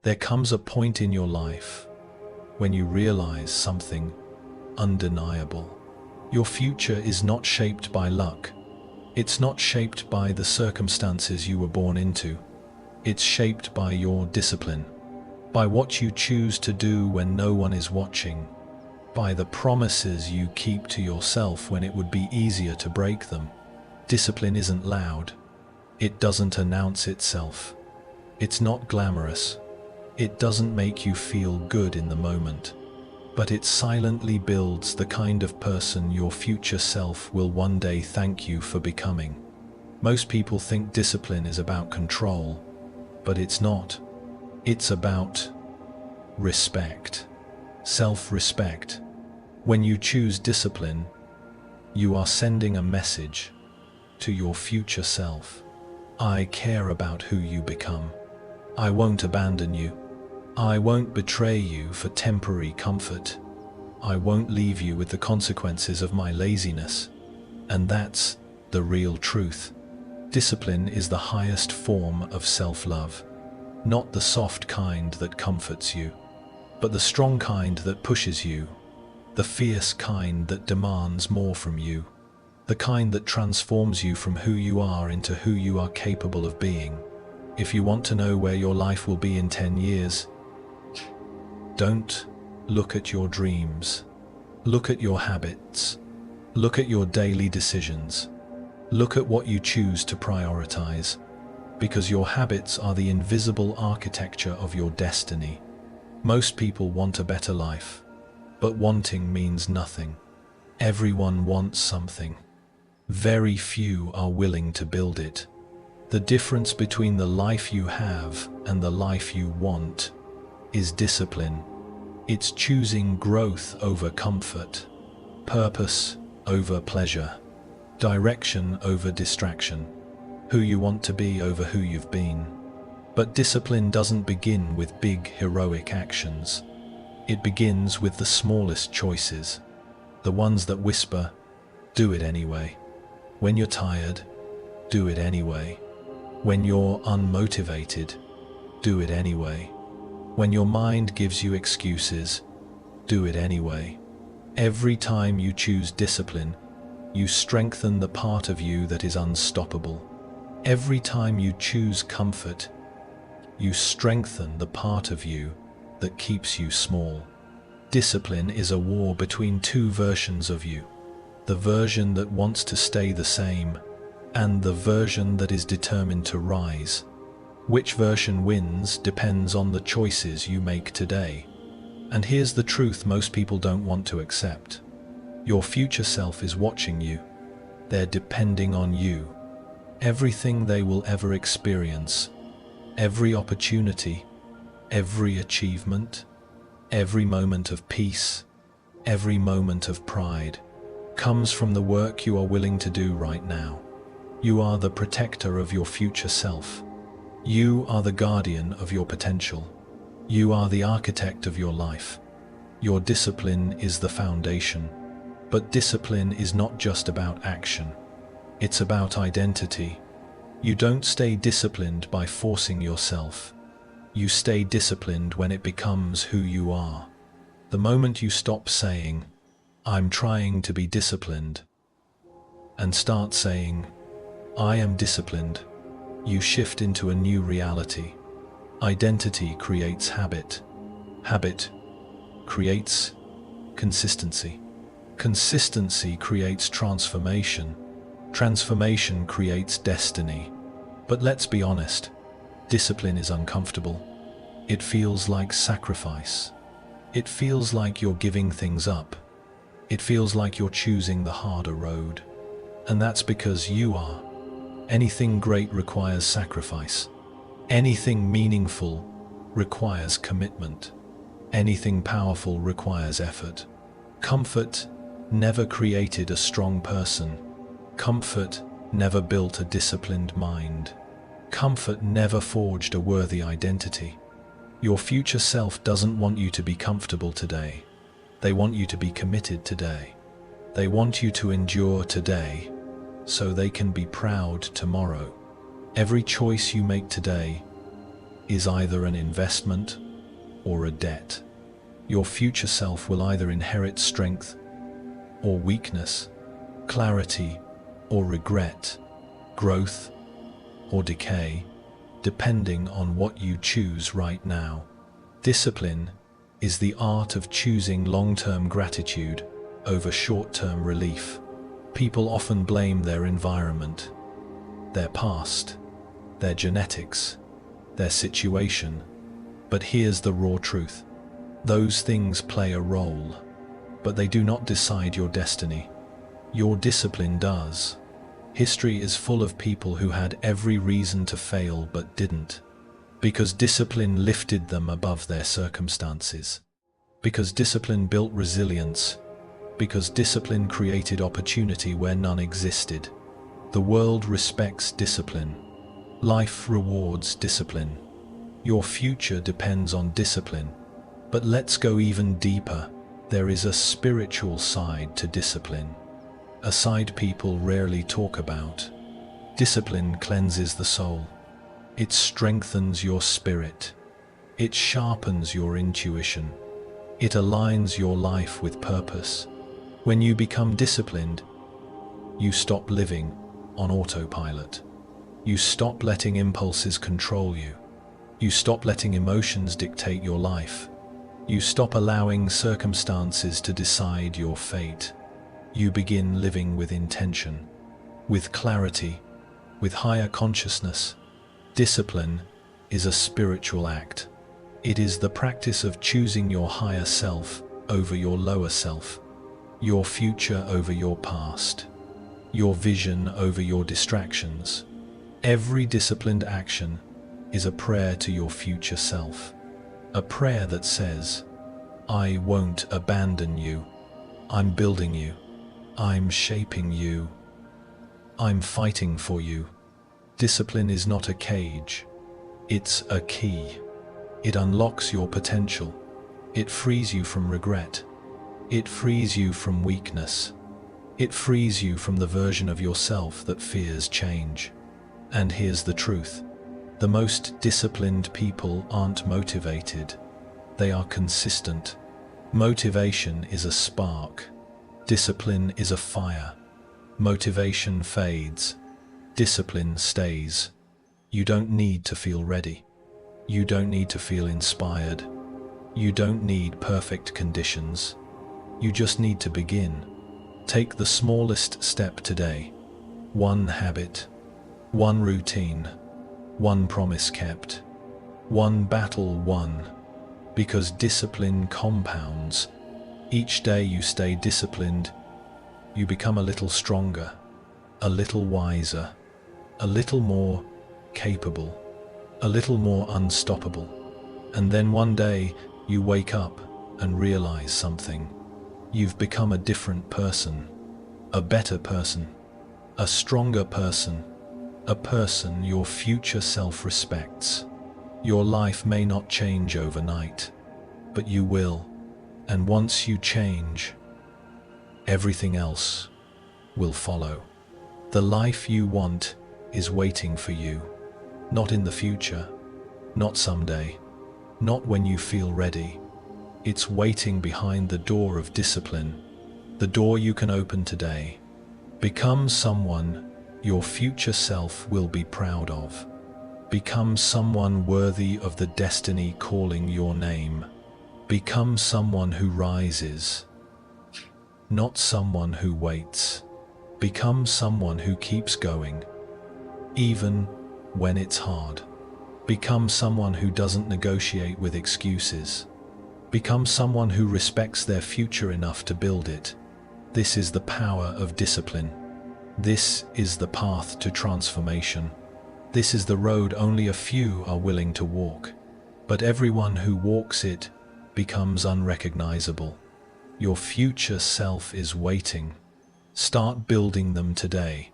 There comes a point in your life when you realize something undeniable. Your future is not shaped by luck. It's not shaped by the circumstances you were born into. It's shaped by your discipline, by what you choose to do when no one is watching, by the promises you keep to yourself when it would be easier to break them. Discipline isn't loud. It doesn't announce itself. It's not glamorous. It doesn't make you feel good in the moment. But it silently builds the kind of person your future self will one day thank you for becoming. Most people think discipline is about control, but it's not. It's about respect, self-respect. When you choose discipline, you are sending a message to your future self. I care about who you become. I won't abandon you. I won't betray you for temporary comfort. I won't leave you with the consequences of my laziness. And that's the real truth. Discipline is the highest form of self-love. Not the soft kind that comforts you, but the strong kind that pushes you, the fierce kind that demands more from you, the kind that transforms you from who you are into who you are capable of being. If you want to know where your life will be in 10 years, don't look at your dreams. Look at your habits. Look at your daily decisions. Look at what you choose to prioritize, because your habits are the invisible architecture of your destiny. Most people want a better life, but wanting means nothing. Everyone wants something. Very few are willing to build it. The difference between the life you have and the life you want is discipline. It's choosing growth over comfort, purpose over pleasure, direction over distraction, who you want to be over who you've been. But discipline doesn't begin with big heroic actions. It begins with the smallest choices, the ones that whisper, do it anyway. When you're tired, do it anyway. When you're unmotivated, do it anyway. When your mind gives you excuses, do it anyway. Every time you choose discipline, you strengthen the part of you that is unstoppable. Every time you choose comfort, you strengthen the part of you that keeps you small. Discipline is a war between two versions of you. The version that wants to stay the same, and the version that is determined to rise. Which version wins depends on the choices you make today. And here's the truth most people don't want to accept. Your future self is watching you. They're depending on you. Everything they will ever experience, every opportunity, every achievement, every moment of peace, every moment of pride, comes from the work you are willing to do right now. You are the protector of your future self. You are the guardian of your potential. You are the architect of your life. Your discipline is the foundation. But discipline is not just about action. It's about identity. You don't stay disciplined by forcing yourself. You stay disciplined when it becomes who you are. The moment you stop saying, I'm trying to be disciplined, and start saying, I am disciplined, you shift into a new reality. Identity creates habit. Habit creates consistency. Consistency creates transformation. Transformation creates destiny. But let's be honest, discipline is uncomfortable. It feels like sacrifice. It feels like you're giving things up. It feels like you're choosing the harder road. And that's because you are. Anything great requires sacrifice. Anything meaningful requires commitment. Anything powerful requires effort. Comfort never created a strong person. Comfort never built a disciplined mind. Comfort never forged a worthy identity. Your future self doesn't want you to be comfortable today. They want you to be committed today. They want you to endure today, so they can be proud tomorrow. Every choice you make today is either an investment or a debt. Your future self will either inherit strength or weakness, clarity or regret, growth or decay, depending on what you choose right now. Discipline is the art of choosing long-term gratitude over short-term relief. People often blame their environment, their past, their genetics, their situation. But here's the raw truth. Those things play a role, but they do not decide your destiny. Your discipline does. History is full of people who had every reason to fail but didn't, because discipline lifted them above their circumstances, because discipline built resilience, because discipline created opportunity where none existed. The world respects discipline. Life rewards discipline. Your future depends on discipline. But let's go even deeper. There is a spiritual side to discipline, a side people rarely talk about. Discipline cleanses the soul. It strengthens your spirit. It sharpens your intuition. It aligns your life with purpose. When you become disciplined, you stop living on autopilot. You stop letting impulses control you. You stop letting emotions dictate your life. You stop allowing circumstances to decide your fate. You begin living with intention, with clarity, with higher consciousness. Discipline is a spiritual act. It is the practice of choosing your higher self over your lower self, your future over your past, your vision over your distractions. Every disciplined action is a prayer to your future self. A prayer that says, I won't abandon you. I'm building you. I'm shaping you. I'm fighting for you. Discipline is not a cage. It's a key. It unlocks your potential. It frees you from regret. It frees you from weakness. It frees you from the version of yourself that fears change. And here's the truth. The most disciplined people aren't motivated. They are consistent. Motivation is a spark. Discipline is a fire. Motivation fades. Discipline stays. You don't need to feel ready. You don't need to feel inspired. You don't need perfect conditions. You just need to begin. Take the smallest step today. One habit, one routine, one promise kept, one battle won. Because discipline compounds. Each day you stay disciplined, you become a little stronger, a little wiser, a little more capable, a little more unstoppable. And then one day you wake up and realize something. You've become a different person, a better person, a stronger person, a person your future self respects. Your life may not change overnight, but you will. And once you change, everything else will follow. The life you want is waiting for you, not in the future, not someday, not when you feel ready. It's waiting behind the door of discipline, the door you can open today. Become someone your future self will be proud of. Become someone worthy of the destiny calling your name. Become someone who rises, not someone who waits. Become someone who keeps going, even when it's hard. Become someone who doesn't negotiate with excuses. Become someone who respects their future enough to build it. This is the power of discipline. This is the path to transformation. This is the road only a few are willing to walk, but everyone who walks it becomes unrecognizable. Your future self is waiting. Start building them today.